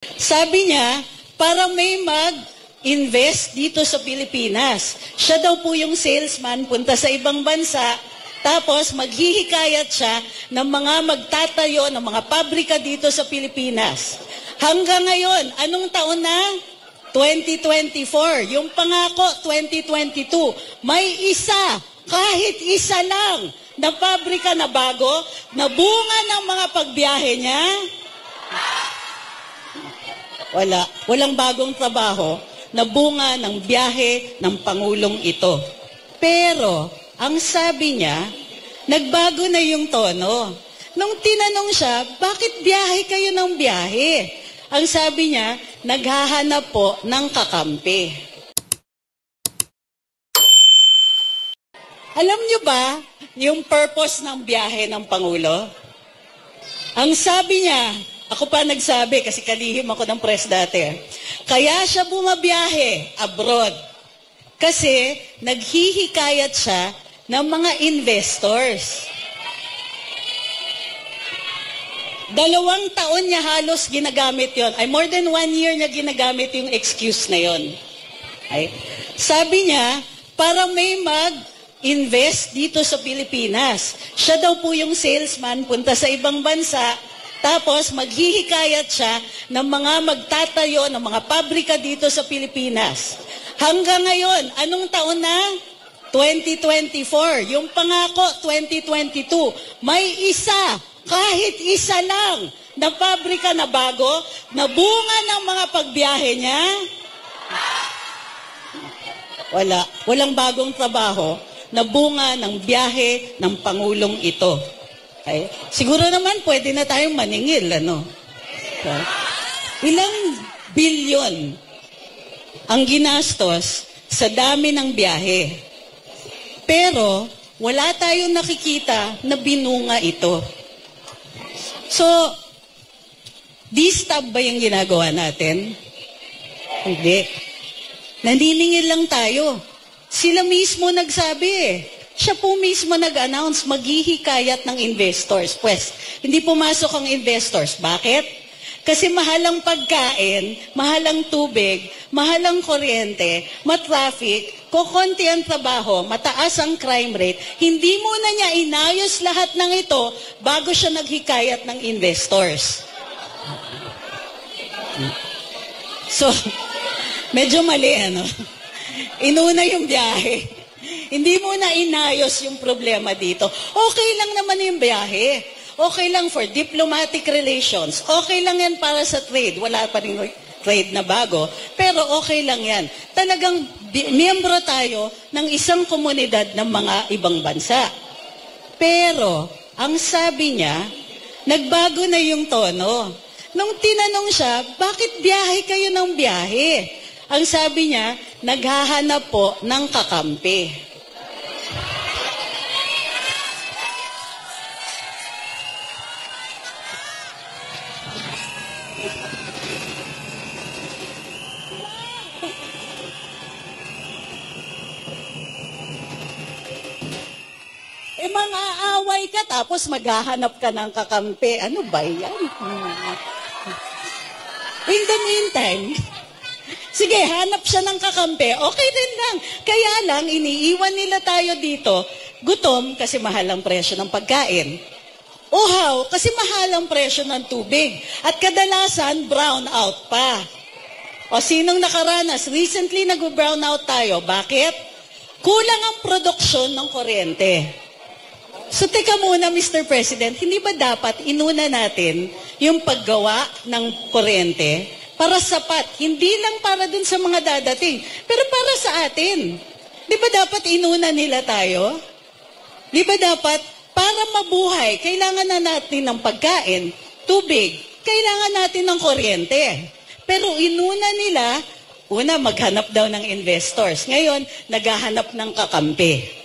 Sabi niya, para may mag-invest dito sa Pilipinas. Siya daw po yung salesman, punta sa ibang bansa, tapos maghihikayat siya ng mga magtatayo ng mga pabrika dito sa Pilipinas. Hanggang ngayon, anong taon na? 2024. Yung pangako, 2022. May isa, kahit isa lang, na pabrika na bago, na bunga ng mga pagbiyahe niya. Walang bagong trabaho na bunga ng biyahe ng Pangulong ito. Pero, ang sabi niya, nagbago na yung tono. Nung tinanong siya, bakit biyahe kayo ng biyahe? Ang sabi niya, naghahanap po ng kakampi. Alam niyo ba yung purpose ng biyahe ng Pangulo? Ang sabi niya, ako pa nagsabi kasi kalihim ako ng press dati. Kaya siya bumabiyahe abroad. Kasi naghihikayat siya ng mga investors. 2 taon niya halos ginagamit yon. Ay, more than 1 year niya ginagamit yung excuse na yon. Ay, sabi niya, para may mag-invest dito sa Pilipinas. Siya daw po yung salesman, punta sa ibang bansa, tapos maghihikayat siya ng mga magtatayo ng mga pabrika dito sa Pilipinas. Hanggang ngayon, anong taon na? 2024. Yung pangako, 2022. May isa, kahit isa lang, na pabrika na bago, na bunga ng mga pagbiyahe niya. Walang bagong trabaho na bunga ng biyahe ng Pangulong ito. Okay? Siguro naman pwede na tayong maningil, ano? Okay? Ilang bilyon ang ginastos sa dami ng biyahe. Pero wala tayong nakikita na binunga ito. So, distab ba yung ginagawa natin? Hindi. Naniningil lang tayo. Sila mismo nagsabi eh. Siya po mismo nag-announce, maghihikayat ng investors. Pues, hindi pumasok ang investors. Bakit? Kasi mahal ang pagkain, mahal ang tubig, mahal ang kuryente, matraffic, kokonti ang trabaho, mataas ang crime rate. Hindi muna niya inayos lahat ng ito bago siya naghikayat ng investors. So, medyo mali, ano? Inuna yung biyahe. Hindi mo na inayos yung problema dito. Okay lang naman yung biyahe. Okay lang for diplomatic relations. Okay lang yan para sa trade. Wala pa rin trade na bago. Pero okay lang yan. Talagang miyembro tayo ng isang komunidad ng mga ibang bansa. Pero, ang sabi niya, nagbago na yung tono. Nung tinanong siya, bakit biyahe kayo ng biyahe? Ang sabi niya, naghahanap po ng kakampi. Mga away ka tapos maghahanap ka ng kakampi. Ano ba yan? In the meantime, sige, hanap siya ng kakampi. Okay din lang. Kaya lang, iniiwan nila tayo dito. Gutom kasi mahal ang presyo ng pagkain. Uhaw kasi mahal ang presyo ng tubig. At kadalasan, brown out pa. O sinong nakaranas? Recently, nag-brown out tayo. Bakit? Kulang ang produksyon ng kuryente. So teka muna, Mr. President, hindi ba dapat inuna natin yung paggawa ng kuryente para sapat? Hindi lang para dun sa mga dadating, pero para sa atin. Di ba dapat inuna nila tayo? Di ba dapat para mabuhay, kailangan na natin ng pagkain, tubig, kailangan natin ng kuryente. Pero inuna nila, una maghanap daw ng investors. Ngayon, naghahanap ng kakampi.